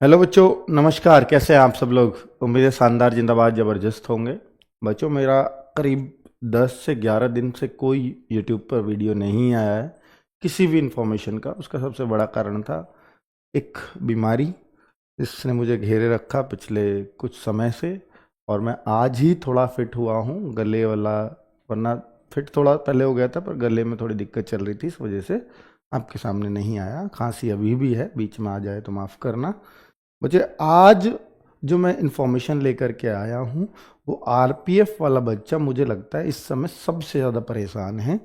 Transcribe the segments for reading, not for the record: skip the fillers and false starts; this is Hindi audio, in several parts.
हेलो बच्चों, नमस्कार। कैसे हैं आप सब लोग? उम्मीद है शानदार, जिंदाबाद, ज़बरदस्त होंगे। बच्चों, मेरा करीब 10 से 11 दिन से कोई यूट्यूब पर वीडियो नहीं आया है किसी भी इंफॉर्मेशन का। उसका सबसे बड़ा कारण था एक बीमारी, इसने मुझे घेरे रखा पिछले कुछ समय से। और मैं आज ही थोड़ा फिट हुआ हूँ, गले वाला। वरना फिट थोड़ा पहले हो गया था, पर गले में थोड़ी दिक्कत चल रही थी, इस वजह से आपके सामने नहीं आया। खांसी अभी भी है, बीच में आ जाए तो माफ़ करना। मुझे आज जो मैं इंफॉर्मेशन लेकर के आया हूँ, वो आरपीएफ वाला बच्चा मुझे लगता है इस समय सबसे ज़्यादा परेशान है,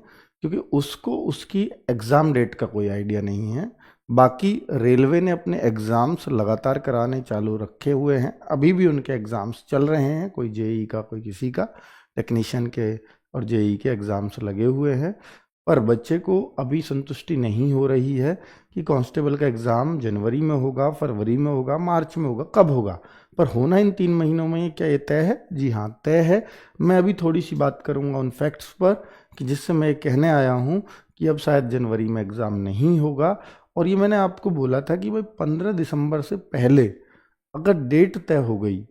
क्योंकि उसको उसकी एग्ज़ाम डेट का कोई आइडिया नहीं है। बाकी रेलवे ने अपने एग्ज़ाम्स लगातार कराने चालू रखे हुए हैं, अभी भी उनके एग्ज़ाम्स चल रहे हैं। कोई जेई का, कोई किसी का, टेक्नीशियन के और जेई के एग्ज़ाम्स लगे हुए हैं। पर बच्चे को अभी संतुष्टि नहीं हो रही है कि कांस्टेबल का एग्ज़ाम जनवरी में होगा, फरवरी में होगा, मार्च में होगा, कब होगा। पर होना इन 3 महीनों में है। क्या ये तय है? जी हाँ, तय है। मैं अभी थोड़ी सी बात करूंगा उन फैक्ट्स पर, कि जिससे मैं ये कहने आया हूँ कि अब शायद जनवरी में एग्ज़ाम नहीं होगा। और ये मैंने आपको बोला था कि भाई 15 दिसंबर से पहले अगर डेट तय हो गई,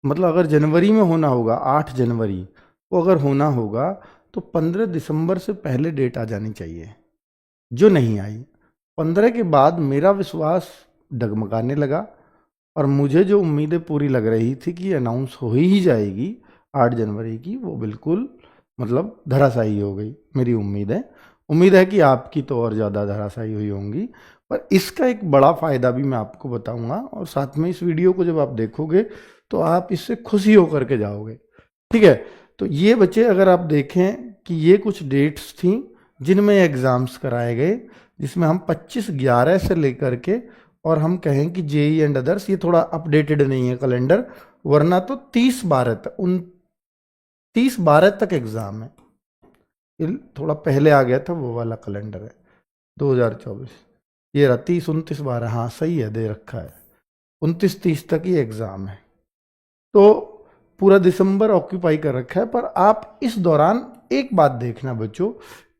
मतलब अगर जनवरी में होना होगा, 8 जनवरी को अगर होना होगा, तो 15 दिसंबर से पहले डेट आ जानी चाहिए, जो नहीं आई। 15 के बाद मेरा विश्वास डगमगाने लगा, और मुझे जो उम्मीदें पूरी लग रही थी कि अनाउंस हो ही जाएगी 8 जनवरी की, वो बिल्कुल मतलब धराशायी हो गई। मेरी उम्मीद है कि आपकी तो और ज़्यादा धराशायी हुई होंगी। पर इसका एक बड़ा फ़ायदा भी मैं आपको बताऊंगा, और साथ में इस वीडियो को जब आप देखोगे तो आप इससे खुशी होकर के जाओगे। ठीक है? तो ये बच्चे, अगर आप देखें कि ये कुछ डेट्स थी जिनमें एग्ज़ाम्स कराए गए, जिसमें हम 25/11 से लेकर के, और हम कहें कि जेई एंड अदर्स, ये थोड़ा अपडेटेड नहीं है कैलेंडर, वरना तो 30/12 तक, 29/12 तक एग्ज़ाम है। ये थोड़ा पहले आ गया था, वो वाला कैलेंडर है 2024। ये रहा 30, 29, 12, हाँ सही है, दे रखा है। 29, 30 तक ही एग्ज़ाम है। तो पूरा दिसंबर ऑक्यूपाई कर रखा है। पर आप इस दौरान एक बात देखना बच्चों,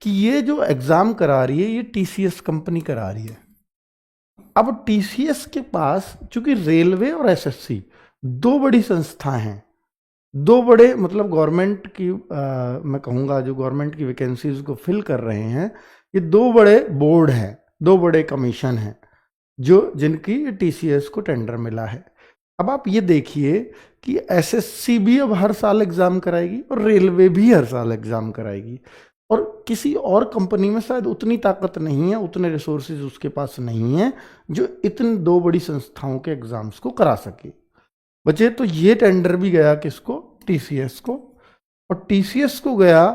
कि ये जो एग्ज़ाम करा रही है, ये टीसीएस कंपनी करा रही है। अब टीसीएस के पास, चूंकि रेलवे और एसएससी दो बड़ी संस्थाएं हैं, दो बड़े मतलब गवर्नमेंट की, मैं कहूँगा जो गवर्नमेंट की वैकेंसीज को फिल कर रहे हैं, ये दो बड़े बोर्ड हैं, दो बड़े कमीशन हैं, जो जिनकी टीसीएस को टेंडर मिला है। अब आप ये देखिए कि एसएससी भी अब हर साल एग्ज़ाम कराएगी, और रेलवे भी हर साल एग्ज़ाम कराएगी। और किसी और कंपनी में शायद उतनी ताकत नहीं है, उतने रिसोर्सेज उसके पास नहीं है, जो इतनी दो बड़ी संस्थाओं के एग्ज़ाम्स को करा सके। बचे तो ये टेंडर भी गया किसको? टीसीएस को। और टीसीएस को गया,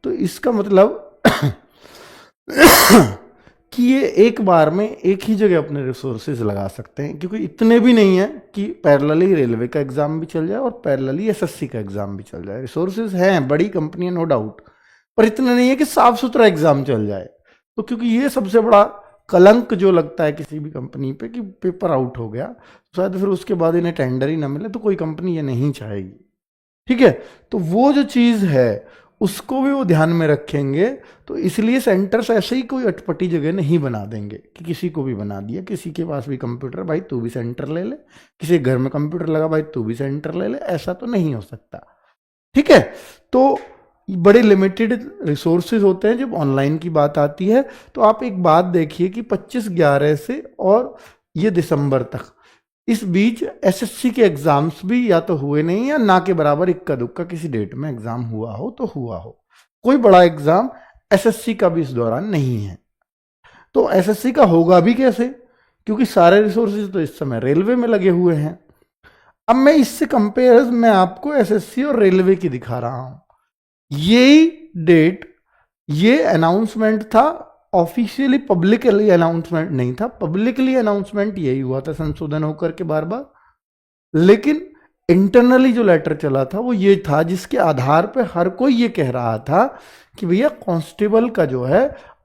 तो इसका मतलब कि ये एक बार में एक ही जगह अपने रिसोर्सेज लगा सकते हैं, क्योंकि इतने भी नहीं है कि पैरेलली रेलवे का एग्जाम भी चल जाए और पैरेलली एसएससी का एग्जाम भी चल जाए। रिसोर्सेज हैं, बड़ी कंपनी है, नो डाउट, पर इतना नहीं है कि साफ सुथरा एग्जाम चल जाए। तो क्योंकि ये सबसे बड़ा कलंक जो लगता है किसी भी कंपनी पे, कि पेपर आउट हो गया, तो शायद फिर उसके बाद इन्हें टेंडर ही ना मिले, तो कोई कंपनी ये नहीं चाहेगी। ठीक है? तो वो जो चीज़ है, उसको भी वो ध्यान में रखेंगे। तो इसलिए सेंटर्स ऐसे ही कोई अटपटी जगह नहीं बना देंगे कि किसी को भी बना दिया, किसी के पास भी कंप्यूटर, भाई तू भी सेंटर ले ले, किसी के घर में कंप्यूटर लगा, भाई तू भी सेंटर ले ले। ऐसा तो नहीं हो सकता। ठीक है? तो बड़े लिमिटेड रिसोर्सेज होते हैं जब ऑनलाइन की बात आती है। तो आप एक बात देखिए कि 25/11 से और ये दिसंबर तक, इस बीच एसएससी के एग्जाम्स भी या तो हुए नहीं, या ना के बराबर इक्का दुक्का किसी डेट में एग्जाम हुआ हो तो हुआ हो। कोई बड़ा एग्जाम एसएससी का भी इस दौरान नहीं है। तो एसएससी का होगा भी कैसे? क्योंकि सारे रिसोर्सेज तो इस समय रेलवे में लगे हुए हैं। अब मैं इससे कंपेयर मैं आपको एसएससी और रेलवे की दिखा रहा हूं। यही डेट, ये अनाउंसमेंट था, ऑफिशियली पब्लिकली अनाउंसमेंट नहीं था। पब्लिकली अनाउंसमेंट यही हुआ था, संशोधन होकर के बार बार। लेकिन इंटरनली जो लेटर चला था वो ये था, जिसके आधार पे हर कोई ये कह रहा था कि भैया कांस्टेबल का जो है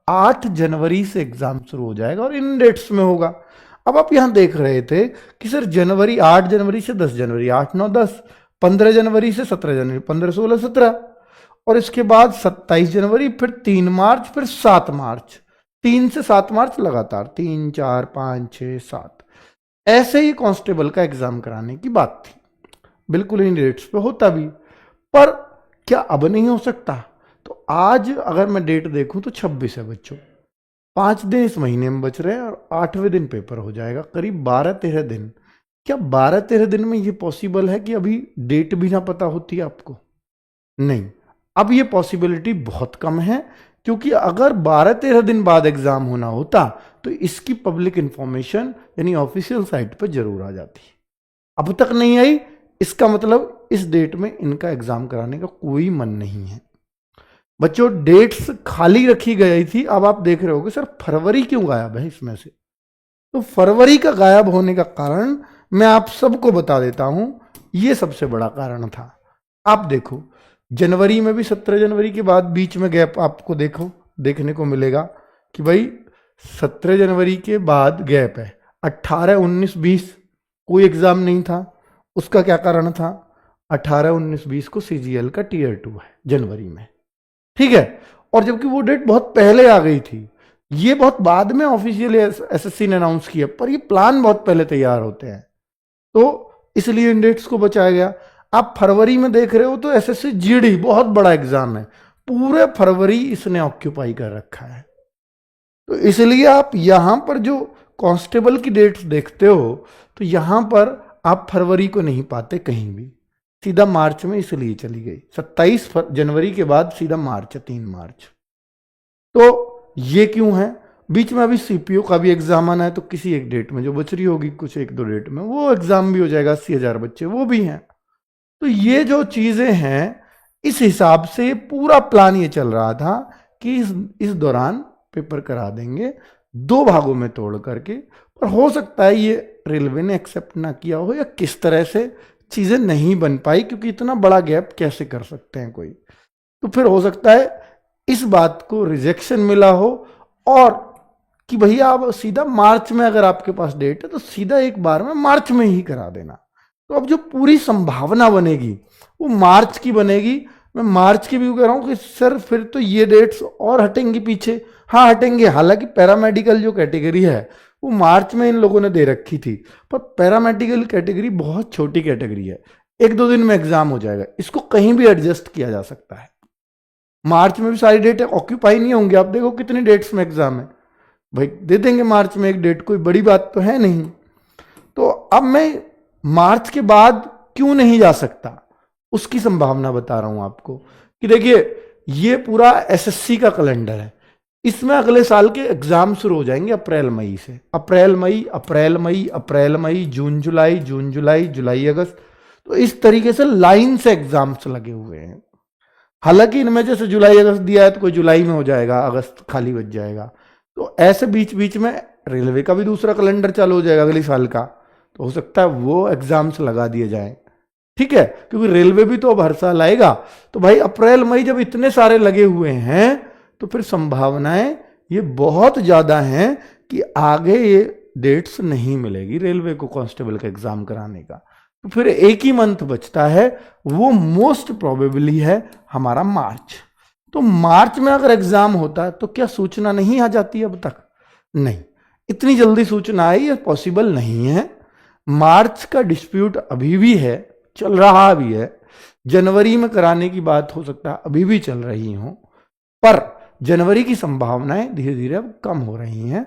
8 जनवरी से एग्जाम शुरू हो जाएगा, और इन डेट्स में होगा। अब आप यहां देख रहे थे कि सर जनवरी, 8 जनवरी से 10 जनवरी, 8, 9, 10, 15 जनवरी से 17 जनवरी, 15, 16, 17, और इसके बाद 27 जनवरी, फिर 3 मार्च, फिर 7 मार्च, 3 से 7 मार्च लगातार, 3, 4, 5, 6, 7। ऐसे ही कांस्टेबल का एग्जाम कराने की बात थी, बिल्कुल इन डेट्स पे होता भी, पर क्या अब नहीं हो सकता? तो आज अगर मैं डेट देखूं तो 26 है बच्चों, 5 दिन इस महीने में बच रहे हैं और 8वें दिन पेपर हो जाएगा, करीब 12-13 दिन। क्या 12-13 दिन में ये पॉसिबल है कि अभी डेट भी ना पता होती है आपको? नहीं, अब ये पॉसिबिलिटी बहुत कम है, क्योंकि अगर 12-13 दिन बाद एग्जाम होना होता तो इसकी पब्लिक इंफॉर्मेशन यानी ऑफिशियल साइट पर जरूर आ जाती। अब तक नहीं आई, इसका मतलब इस डेट में इनका एग्जाम कराने का कोई मन नहीं है। बच्चों डेट्स खाली रखी गई थी, अब आप देख रहे होगे सर फरवरी क्यों गायब है इसमें से? तो फरवरी का गायब होने का कारण मैं आप सबको बता देता हूं, ये सबसे बड़ा कारण था। आप देखो जनवरी में भी 17 जनवरी के बाद बीच में गैप आपको देखने को मिलेगा कि भाई 17 जनवरी के बाद गैप है। 18, 19, 20 कोई एग्जाम नहीं था, उसका क्या कारण था? 18, 19, 20 को सीजीएल का टीयर 2 है जनवरी में, ठीक है। और जबकि वो डेट बहुत पहले आ गई थी, ये बहुत बाद में ऑफिशियली एसएससी ने अनाउंस किया, पर ये प्लान बहुत पहले तैयार होते हैं, तो इसलिए इन डेट्स को बचाया गया। आप फरवरी में देख रहे हो तो एसएससी जीडी बहुत बड़ा एग्जाम है, पूरे फरवरी इसने ऑक्यूपाई कर रखा है। तो इसलिए आप यहां पर जो कांस्टेबल की डेट्स देखते हो तो यहां पर आप फरवरी को नहीं पाते कहीं भी, सीधा मार्च में इसलिए चली गई। 27 जनवरी के बाद सीधा मार्च है, 3 मार्च। तो ये क्यों है? बीच में अभी सीपीओ का भी एग्जाम आना है, तो किसी एक डेट में जो बच रही होगी कुछ 1-2 डेट में वो एग्जाम भी हो जाएगा, 80,000 बच्चे वो भी हैं। तो ये जो चीजें हैं, इस हिसाब से पूरा प्लान ये चल रहा था कि इस दौरान पेपर करा देंगे 2 भागों में तोड़ करके। पर हो सकता है ये रेलवे ने एक्सेप्ट ना किया हो या किस तरह से चीजें नहीं बन पाई, क्योंकि इतना बड़ा गैप कैसे कर सकते हैं कोई। तो फिर हो सकता है इस बात को रिजेक्शन मिला हो, और कि भैया आप सीधा मार्च में अगर आपके पास डेट है तो सीधा एक बार में मार्च में ही करा देना। तो अब जो पूरी संभावना बनेगी वो मार्च की बनेगी। मैं मार्च की भी कह रहा हूं कि सर फिर तो ये डेट्स और हटेंगी पीछे। हाँ हटेंगे, हालांकि पैरामेडिकल जो कैटेगरी है वो मार्च में इन लोगों ने दे रखी थी, पर पैरामेडिकल कैटेगरी बहुत छोटी कैटेगरी है, 1-2 दिन में एग्जाम हो जाएगा, इसको कहीं भी एडजस्ट किया जा सकता है। मार्च में भी सारी डेट ऑक्यूपाई नहीं होंगी, आप देखो कितनी डेट्स में एग्जाम है, भाई दे देंगे मार्च में एक डेट, कोई बड़ी बात तो है नहीं। तो अब मैं मार्च के बाद क्यों नहीं जा सकता उसकी संभावना बता रहा हूं आपको कि देखिए ये पूरा एसएससी का कैलेंडर है, इसमें अगले साल के एग्जाम शुरू हो जाएंगे अप्रैल मई से। अप्रैल मई, अप्रैल मई, अप्रैल मई, जून जुलाई, जून जुलाई, जुलाई अगस्त, तो इस तरीके से लाइन से एग्जाम्स लगे हुए हैं। हालांकि इनमें जैसे जुलाई अगस्त दिया है तो कोई जुलाई में हो जाएगा, अगस्त खाली बच जाएगा, तो ऐसे बीच बीच में रेलवे का भी दूसरा कैलेंडर चालू हो जाएगा अगले साल का, तो हो सकता है वो एग्जाम्स लगा दिए जाएं, ठीक है, क्योंकि रेलवे भी तो अब हर साल आएगा। तो भाई अप्रैल मई जब इतने सारे लगे हुए हैं तो फिर संभावनाएं ये बहुत ज्यादा हैं कि आगे ये डेट्स नहीं मिलेगी रेलवे को कांस्टेबल का एग्जाम कराने का। तो फिर एक ही मंथ बचता है, वो मोस्ट प्रोबेबली है हमारा मार्च। तो मार्च में अगर एग्जाम होता है तो क्या सूचना नहीं आ जाती अब तक? नहीं, इतनी जल्दी सूचना आई ये पॉसिबल नहीं है। मार्च का डिस्प्यूट अभी भी है, चल रहा भी है। जनवरी में कराने की बात हो सकता है अभी भी चल रही हो, पर जनवरी की संभावनाएं धीरे धीरे अब कम हो रही हैं।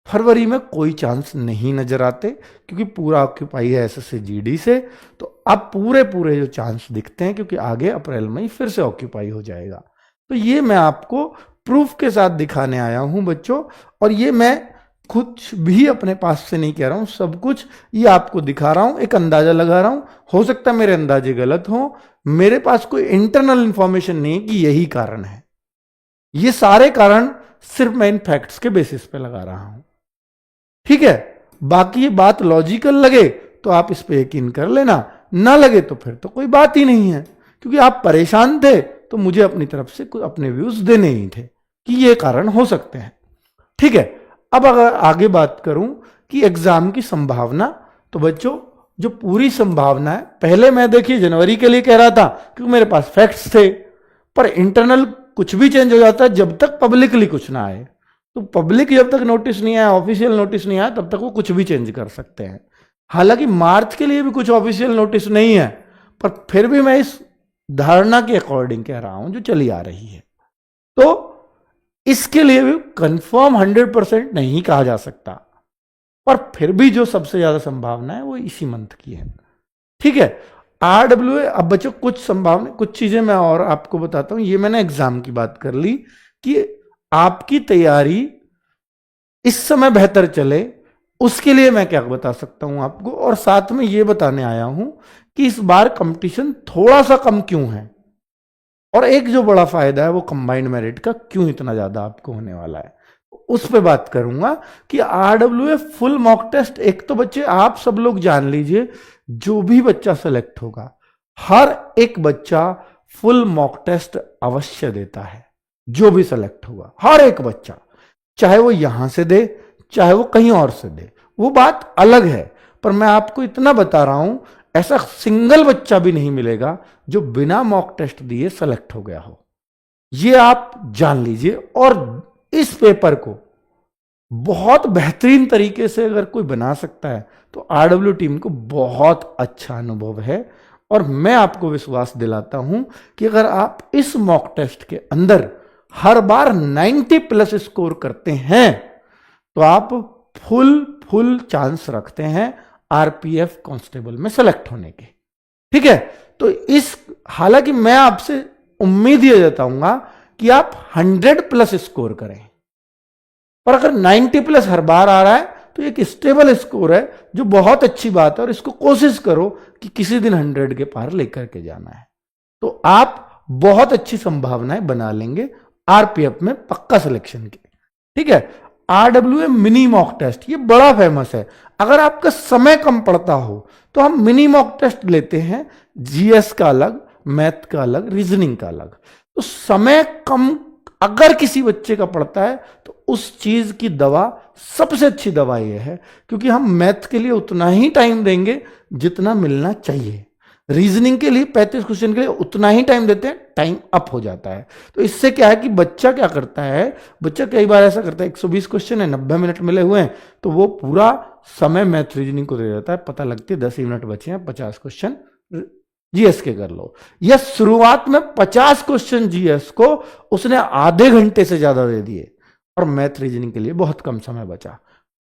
फरवरी में कोई चांस नहीं नजर आते क्योंकि पूरा ऑक्यूपाई है एसएससी जीडी से, तो अब पूरे पूरे जो चांस दिखते हैं, क्योंकि आगे अप्रैल मई फिर से ऑक्यूपाई हो जाएगा। तो ये मैं आपको प्रूफ के साथ दिखाने आया हूं बच्चों, और ये मैं कुछ भी अपने पास से नहीं कह रहा हूं, सब कुछ ये आपको दिखा रहा हूं, एक अंदाजा लगा रहा हूं। हो सकता है मेरे अंदाजे गलत हो, मेरे पास कोई इंटरनल इंफॉर्मेशन नहीं कि यही कारण है। ये सारे कारण सिर्फ मैं इन फैक्ट्स के बेसिस पे लगा रहा हूं, ठीक है। बाकी ये बात लॉजिकल लगे तो आप इस पे यकीन कर लेना, ना लगे तो फिर तो कोई बात ही नहीं है, क्योंकि आप परेशान थे तो मुझे अपनी तरफ से कुछ अपने व्यूज देने ही थे कि ये कारण हो सकते हैं, ठीक है। अब अगर आगे बात करूं कि एग्जाम की संभावना, तो बच्चों जो पूरी संभावना है, पहले मैं देखिए जनवरी के लिए कह रहा था क्योंकि मेरे पास फैक्ट्स थे, पर इंटरनल कुछ भी चेंज हो जाता है जब तक पब्लिकली कुछ ना आए। तो पब्लिक जब तक नोटिस नहीं आया, ऑफिशियल नोटिस नहीं आया, तब तक वो कुछ भी चेंज कर सकते हैं। हालांकि मार्च के लिए भी कुछ ऑफिशियल नोटिस नहीं है, पर फिर भी मैं इस धारणा के अकॉर्डिंग कह रहा हूं जो चली आ रही है। तो इसके लिए भी कंफर्म 100% नहीं कहा जा सकता, पर फिर भी जो सबसे ज्यादा संभावना है वो इसी मंथ की है। ठीक है, RWA। अब बच्चों कुछ संभावना, कुछ चीजें मैं और आपको बताता हूं। ये मैंने एग्जाम की बात कर ली कि आपकी तैयारी इस समय बेहतर चले, उसके लिए मैं क्या बता सकता हूं आपको, और साथ में ये बताने आया हूं कि इस बार कंपटीशन थोड़ा सा कम क्यों है, और एक जो बड़ा फायदा है वो कंबाइंड मेरिट का क्यों इतना ज्यादा आपको होने वाला है, उस पे बात करूंगा। कि RWA फुल मॉक टेस्ट, एक तो बच्चे आप सब लोग जान लीजिए, जो भी बच्चा सेलेक्ट होगा, हर एक बच्चा फुल मॉक टेस्ट अवश्य देता है। जो भी सेलेक्ट होगा हर एक बच्चा, चाहे वो यहां से दे चाहे वो कहीं और से दे, वो बात अलग है। पर मैं आपको इतना बता रहा हूं, ऐसा सिंगल बच्चा भी नहीं मिलेगा जो बिना मॉक टेस्ट दिए सेलेक्ट हो गया हो, ये आप जान लीजिए। और इस पेपर को बहुत बेहतरीन तरीके से अगर कोई बना सकता है तो RW टीम को बहुत अच्छा अनुभव है। और मैं आपको विश्वास दिलाता हूं कि अगर आप इस मॉक टेस्ट के अंदर हर बार 90+ स्कोर करते हैं तो आप फुल चांस रखते हैं RPF कांस्टेबल में सेलेक्ट होने के। ठीक है, तो इस, हालांकि मैं आपसे उम्मीद ये जताऊंगा कि आप 100+ स्कोर करें, पर अगर 90+ हर बार आ रहा है तो एक स्टेबल स्कोर है, जो बहुत अच्छी बात है। और इसको कोशिश करो कि किसी दिन 100 के पार लेकर के जाना है, तो आप बहुत अच्छी संभावनाएं बना लेंगे RPF में पक्का सिलेक्शन की। ठीक है, RWA मिनी मॉक टेस्ट ये बड़ा फेमस है। अगर आपका समय कम पड़ता हो तो हम मिनी मॉक टेस्ट लेते हैं, GS का अलग, मैथ का अलग, रीजनिंग का अलग। तो समय कम अगर किसी बच्चे का पड़ता है तो उस चीज की दवा, सबसे अच्छी दवा यह है, क्योंकि हम मैथ के लिए उतना ही टाइम देंगे जितना मिलना चाहिए, रीजनिंग के लिए 35 क्वेश्चन के लिए उतना ही टाइम देते हैं, टाइम अप हो जाता है। तो इससे क्या है कि बच्चा क्या करता है, बच्चा कई बार ऐसा करता है 120 क्वेश्चन है, 90 मिनट मिले हुए हैं, तो वो पूरा समय मैथ रीजनिंग को दे देता है, पता लगती है 10 ही मिनट बचे हैं, 50 क्वेश्चन GS के कर लो। या शुरुआत में 50 क्वेश्चन GS को उसने आधे घंटे से ज्यादा दे दिए और मैथ रीजनिंग के लिए बहुत कम समय बचा,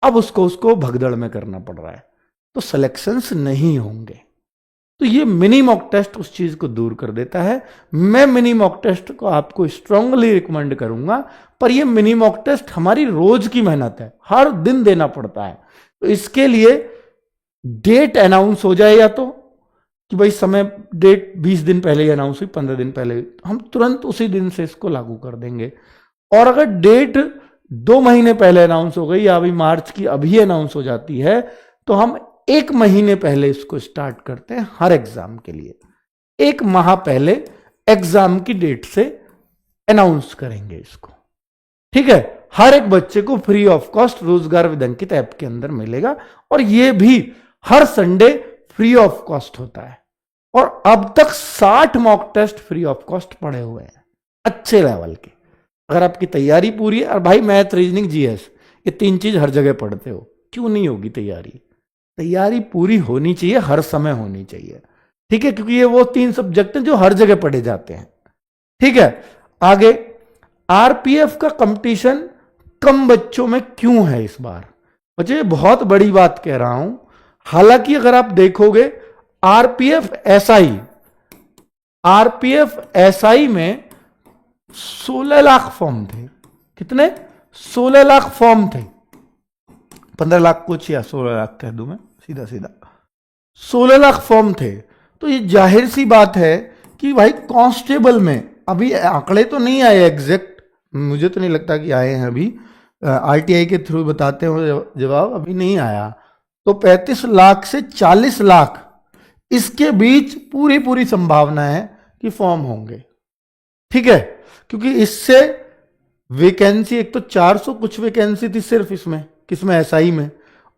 अब उसको भगदड़ में करना पड़ रहा है, तो सिलेक्शंस नहीं होंगे। तो ये मिनी मॉक टेस्ट उस चीज को दूर कर देता है। मैं मिनी मॉक टेस्ट को आपको स्ट्रांगली रिकमेंड करूंगा, पर ये मिनी मॉक टेस्ट हमारी रोज की मेहनत है, हर दिन देना पड़ता है। तो इसके लिए डेट अनाउंस हो जाए, या तो कि भाई समय, डेट 20 दिन पहले ही अनाउंस हुई, 15 दिन पहले, हम तुरंत उसी दिन से इसको लागू कर देंगे। और अगर डेट 2 महीने पहले अनाउंस हो गई, या अभी मार्च की अभी अनाउंस हो जाती है, तो हम 1 महीने पहले इसको स्टार्ट करते हैं हर एग्जाम के लिए। 1 माह पहले एग्जाम की डेट से अनाउंस करेंगे इसको। ठीक है, हर एक बच्चे को फ्री ऑफ कॉस्ट रोजगार विद अंकित ऐप के अंदर मिलेगा, और यह भी हर संडे फ्री ऑफ कॉस्ट होता है। और अब तक 60 mock test free of cost पड़े हुए हैं, अच्छे लेवल के। अगर आपकी तैयारी पूरी है, और भाई मैथ रीजनिंग GS ये 3 चीज हर जगह पढ़ते हो, क्यों नहीं होगी तैयारी? तैयारी पूरी होनी चाहिए, हर समय होनी चाहिए। ठीक है, क्योंकि ये वो 3 सब्जेक्ट हैं जो हर जगह पढ़े जाते हैं। ठीक है, आगे RPF का कंपटीशन कम बच्चों में क्यों है इस बार? मुझे बहुत बड़ी बात कह रहा हूं। हालांकि अगर आप देखोगे RPF SI में 16 लाख फॉर्म थे। कितने? 16 लाख फॉर्म थे। 15 लाख कुछ या 16 लाख कह दूं मैं सीधा सीधा, 16 लाख फॉर्म थे। तो ये जाहिर सी बात है कि भाई कांस्टेबल में अभी आंकड़े तो नहीं आए एग्जैक्ट, मुझे तो नहीं लगता कि आए हैं अभी, RTI के थ्रू बताते हो जवाब, अभी नहीं आया। तो 35 लाख से 40 लाख इसके बीच पूरी संभावना है कि फॉर्म होंगे। ठीक है, क्योंकि इससे वैकेंसी, एक तो 400 कुछ वैकेंसी थी सिर्फ इसमें, किसमें? SI में,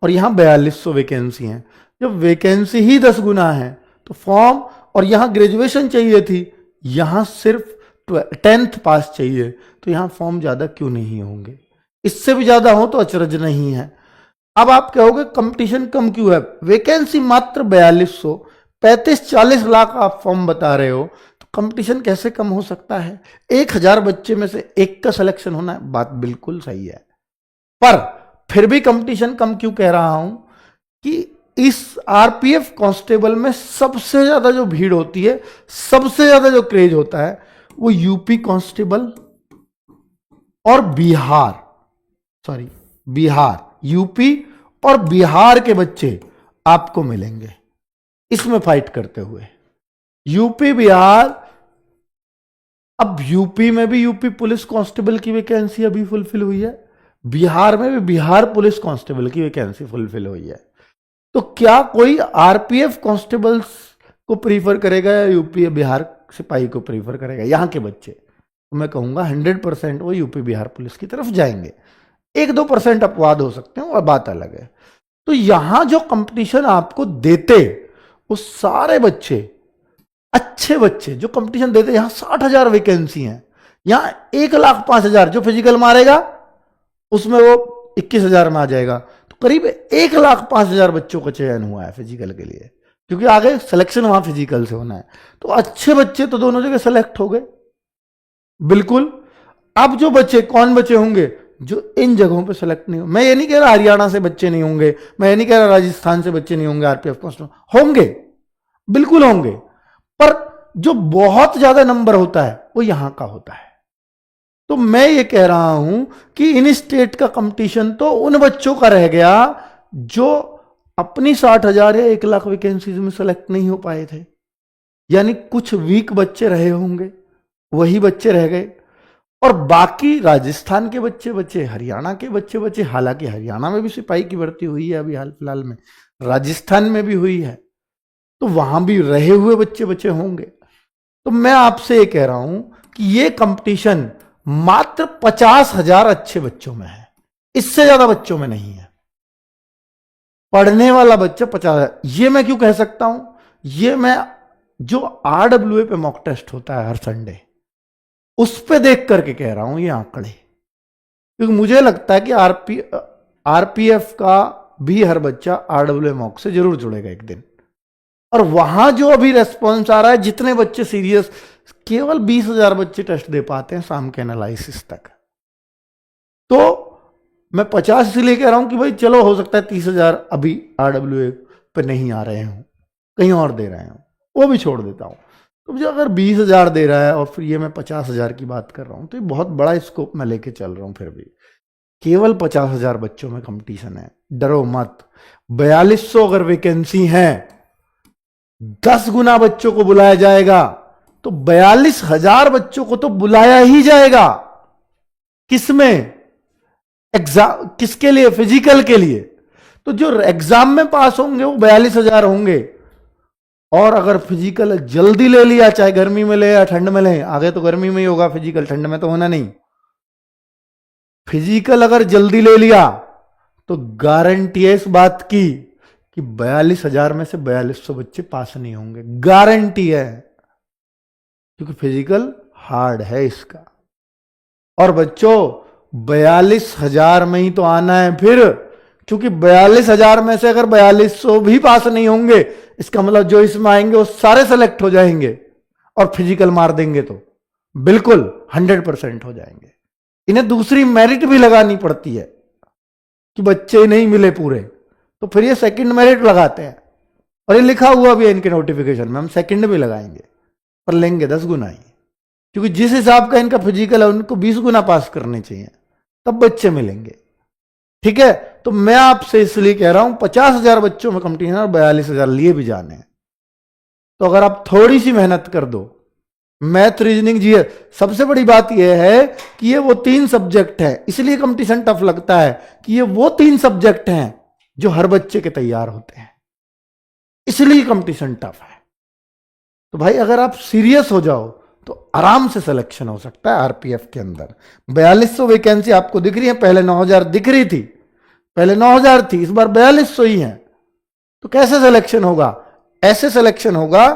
और यहां 4200 वैकेंसी हैं। जब वैकेंसी ही 10 गुना है तो फॉर्म, और यहां ग्रेजुएशन चाहिए थी, यहां सिर्फ 10th पास चाहिए, तो यहां फॉर्म ज्यादा क्यों नहीं होंगे? इससे भी ज्यादा हो तो अचरज नहीं है। अब आप कहोगे कंपटीशन कम क्यों है, वैकेंसी मात्र 4200, 35-40 लाख आप फॉर्म बता रहे हो, तो कंपटीशन कैसे कम हो सकता है? 1000 बच्चे में से एक का सिलेक्शन होना है, बात बिल्कुल सही है। पर फिर भी कंपटीशन कम क्यों कह रहा हूं कि इस आरपीएफ कांस्टेबल में सबसे ज्यादा जो भीड़ होती है, सबसे ज्यादा जो क्रेज होता है, वो यूपी कांस्टेबल और बिहार, यूपी और बिहार के बच्चे आपको मिलेंगे इसमें फाइट करते हुए। यूपी बिहार, अब यूपी में भी यूपी पुलिस कांस्टेबल की वैकेंसी अभी फुलफिल हुई है, बिहार में भी बिहार पुलिस कांस्टेबल की वैकेंसी फुलफिल हुई है। तो क्या कोई आरपीएफ कांस्टेबल्स को प्रीफर करेगा या यूपी बिहार सिपाही को प्रीफर करेगा? यहां के बच्चे, तो मैं कहूंगा 100% वो यूपी बिहार पुलिस की तरफ जाएंगे। 1-2% अपवाद हो सकते हैं, और बात अलग है। तो यहां जो कंपटीशन आपको देते, वो सारे बच्चे, अच्छे बच्चे जो कंपटीशन देते, यहां 60,000 वैकेंसी हैं, यहां 1,05,000 जो फिजिकल मारेगा उसमें वो 21,000 में आ जाएगा। तो करीब 1,05,000 बच्चों का चयन हुआ है फिजिकल के लिए, क्योंकि आगे सिलेक्शन वहां फिजिकल से होना है। तो अच्छे बच्चे तो दोनों जगह सेलेक्ट हो गए, बिल्कुल। अब जो बच्चे, कौन बच्चे होंगे जो इन जगहों पे सेलेक्ट नहीं हो? मैं ये नहीं कह रहा हरियाणा से बच्चे नहीं होंगे, मैं ये नहीं कह रहा राजस्थान से बच्चे नहीं होंगे आरपीएफ कांस्टेबल, होंगे, बिल्कुल होंगे, पर जो बहुत ज्यादा नंबर होता है वो यहां का होता है। तो मैं ये कह रहा हूं कि इन स्टेट का कंपटीशन तो उन बच्चों का रह गया जो अपनी 60,000 या 1 लाख वैकेंसीज में सेलेक्ट नहीं हो पाए थे, यानी कुछ वीक बच्चे रहे होंगे, वही बच्चे रह गए। और बाकी राजस्थान के बच्चे बचे, हरियाणा के बच्चे बचे, हालांकि हरियाणा में भी सिपाही की भर्ती हुई है अभी हाल फिलहाल में, राजस्थान में भी हुई है, तो वहां भी रहे हुए बच्चे बचे होंगे। तो मैं आपसे ये कह रहा हूं कि ये कंपटीशन मात्र 50,000 अच्छे बच्चों में है, इससे ज्यादा बच्चों में नहीं है। पढ़ने वाला बच्चा 50,000, ये मैं क्यों कह सकता हूं? ये मैं, जो आरडब्ल्यूए पे मॉक टेस्ट होता है हर संडे, उस पे देख करके कह रहा हूं ये आंकड़े, क्योंकि मुझे लगता है कि आरपीएफ का भी हर बच्चा आरडब्ल्यूए मॉक से जरूर जुड़ेगा एक दिन। और वहां जो अभी रेस्पॉन्स आ रहा है, जितने बच्चे सीरियस, केवल 20,000 बच्चे टेस्ट दे पाते हैं शाम के एनालिसिस तक। तो मैं 50 इसलिए कह रहा हूं कि भाई चलो, हो सकता है 30,000 अभी आरडब्ल्यूए पे नहीं आ रहे हों, कहीं और दे रहे हों, वो भी छोड़ देता हूं। तो मुझे अगर 20,000 दे रहा है और फिर ये मैं 50,000 की बात कर रहा हूं, तो ये बहुत बड़ा स्कोप मैं लेके चल रहा हूं। फिर भी केवल 50,000 बच्चों में कंपटीशन है, डरो मत। 4200 अगर वैकेंसी है, 10 गुना बच्चों को बुलाया जाएगा, तो 42,000 बच्चों को तो बुलाया ही जाएगा। किसमें? एग्जाम, किसके लिए? फिजिकल के लिए। तो जो एग्जाम में पास होंगे वो 42,000 होंगे। और अगर फिजिकल जल्दी ले लिया, चाहे गर्मी में ले या ठंड में ले, आगे तो गर्मी में ही होगा फिजिकल, ठंड में तो होना नहीं, फिजिकल अगर जल्दी ले लिया तो गारंटी है इस बात की कि 42,000 में से 4200 बच्चे पास नहीं होंगे, गारंटी है, क्योंकि फिजिकल हार्ड है इसका। और बच्चों 42,000 में ही तो आना है फिर, क्योंकि 42,000 में से अगर 4200 भी पास नहीं होंगे, इसका मतलब जो इसमें आएंगे वो सारे सेलेक्ट हो जाएंगे, और फिजिकल मार देंगे तो बिल्कुल 100% हो जाएंगे। इन्हें दूसरी मेरिट भी लगानी पड़ती है कि बच्चे नहीं मिले पूरे, तो फिर ये सेकंड मेरिट लगाते हैं, और ये लिखा हुआ भी है इनके नोटिफिकेशन में, हम सेकंड भी लगाएंगे, पर लेंगे 10 गुना ही, क्योंकि जिस हिसाब का इनका फिजिकल है उनको 20 गुना पास करने चाहिए, तब बच्चे मिलेंगे। ठीक है, तो मैं आपसे इसलिए कह रहा हूं 50,000 बच्चों में कंपटीशन और 42,000 लिए भी जाने हैं। तो अगर आप थोड़ी सी मेहनत कर दो, मैथ, रीजनिंग, जीएस, सबसे बड़ी बात यह है कि ये वो 3 सब्जेक्ट हैं, इसलिए कंपटीशन टफ लगता है कि ये वो 3 सब्जेक्ट हैं जो हर बच्चे के तैयार होते हैं, इसलिए कंपटीशन टफ है। तो भाई अगर आप सीरियस हो जाओ तो आराम से सिलेक्शन हो सकता है आरपीएफ के अंदर। 4200 वैकेंसी आपको दिख रही है, पहले 9,000 दिख रही थी, पहले 9,000 थी, इस बार 4200 ही है। तो कैसे सिलेक्शन होगा? ऐसे सिलेक्शन होगा,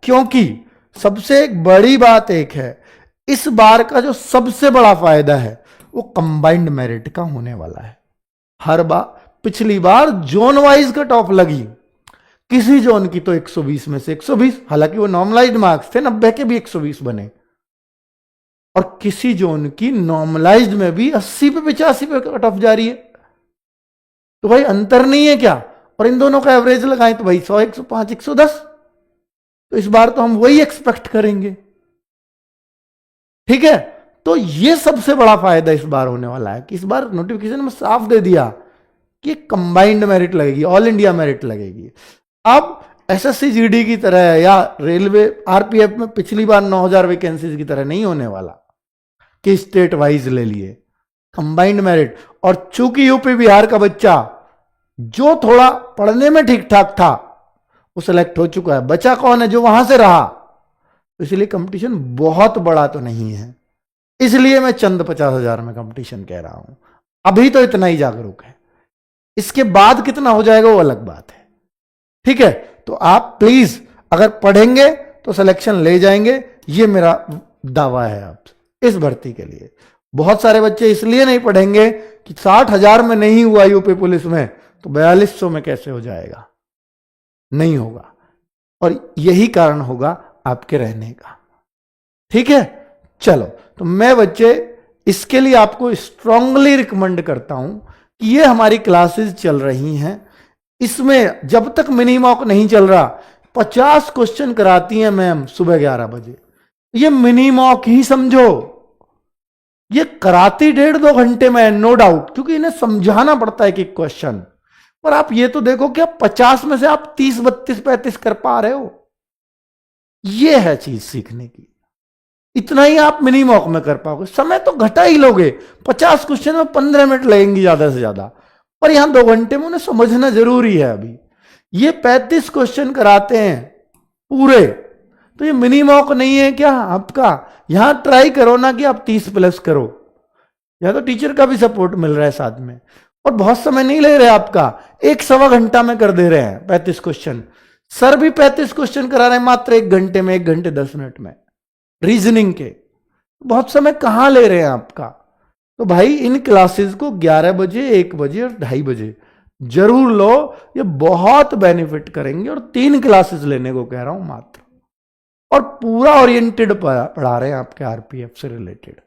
क्योंकि सबसे एक बड़ी बात एक है, इस बार का जो सबसे बड़ा फायदा है वो कंबाइंड मेरिट का होने वाला है। हर बार पिछली बार जोन वाइज कट ऑफ लगी, किसी जोन की तो 120 में से 120, हालांकि वो नॉर्मलाइज्ड मार्क्स थे, 90 के भी 120 बने, और किसी जोन की नॉर्मलाइज्ड में भी 80 पे 85 पे कट ऑफ जा रही है। तो भाई अंतर नहीं है क्या? और इन दोनों का एवरेज लगाएं तो भाई 100, 105, 110। तो इस बार तो हम वही एक्सपेक्ट करेंगे। ठीक है, तो ये सबसे बड़ा फायदा इस बार होने वाला है कि इस बार नोटिफिकेशन में साफ दे दिया कि कंबाइंड मेरिट लगेगी, ऑल इंडिया मेरिट लगेगी। अब एसएससी जीडी की तरह या रेलवे आरपीएफ में पिछली बार 9000 वैकेंसीज की तरह नहीं होने वाला कि स्टेट वाइज ले लिए, कंबाइंड मेरिट। और चूंकि यूपी बिहार का बच्चा जो थोड़ा पढ़ने में ठीक ठाक था वो सिलेक्ट हो चुका है, बचा कौन है? जो वहां से रहा। तो इसलिए कंपटीशन बहुत बड़ा तो नहीं है, इसलिए मैं चंद 50,000 में कंपटीशन कह रहा हूं। अभी तो इतना ही जागरूक है, इसके बाद कितना हो जाएगा वो अलग बात है। ठीक है, तो आप प्लीज अगर पढ़ेंगे तो सिलेक्शन ले जाएंगे, ये मेरा दावा है आप इस भर्ती के लिए। बहुत सारे बच्चे इसलिए नहीं पढ़ेंगे कि 60,000 में नहीं हुआ यूपी पुलिस में तो 4200 में कैसे हो जाएगा, नहीं होगा। और यही कारण होगा आपके रहने का। ठीक है, चलो, तो मैं बच्चे इसके लिए आपको स्ट्रांगली रिकमेंड करता हूं कि ये हमारी क्लासेस चल रही हैं, इसमें जब तक मिनी मॉक नहीं चल रहा 50 क्वेश्चन कराती हैं मैम सुबह 11 बजे। ये मिनी मॉक ही समझो, ये कराती 1.5-2 घंटे में, नो डाउट, क्योंकि इन्हें समझाना पड़ता है कि क्वेश्चन। पर आप ये तो देखो कि आप 50 में से आप 30, 32, 35 कर पा रहे हो, ये है चीज सीखने की। इतना ही आप मिनी मॉक में कर पाओगे, समय तो घटा ही लोगे। 50 क्वेश्चन में 15 मिनट लगेंगे ज्यादा से ज्यादा, पर यहां 2 घंटे में उन्हें समझना जरूरी है। अभी ये 35 क्वेश्चन कराते हैं पूरे, तो ये मिनी मॉक नहीं है क्या आपका? यहां ट्राई करो ना कि आप 30+ करो, या तो टीचर का भी सपोर्ट मिल रहा है साथ में, और बहुत समय नहीं ले रहे आपका, 1-1.25 घंटा में कर दे रहे हैं 35 क्वेश्चन। सर भी 35 क्वेश्चन करा रहे हैं मात्र 1 घंटे में, 1 घंटे 10 मिनट में, रीजनिंग के। बहुत समय कहां ले रहे हैं आपका? तो भाई इन क्लासेस को 11 बजे, 1 बजे और 2:30 बजे जरूर लो, ये बहुत बेनिफिट करेंगे। और 3 क्लासेस लेने को कह रहा हूं मात्र, और पूरा ओरिएंटेड पढ़ा रहे हैं आपके आरपीएफ से रिलेटेड।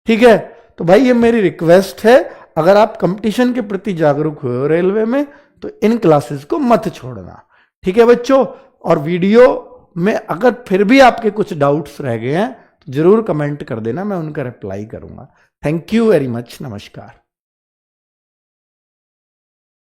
ठीक है, तो भाई ये मेरी रिक्वेस्ट है, अगर आप कंपटीशन के प्रति जागरूक हुए हो रेलवे में तो इन क्लासेस को मत छोड़ना। ठीक है बच्चों, और वीडियो में अगर फिर भी आपके कुछ डाउट्स रह गए हैं तो जरूर कमेंट कर देना, मैं उनका रिप्लाई करूंगा। थैंक यू वेरी मच, नमस्कार।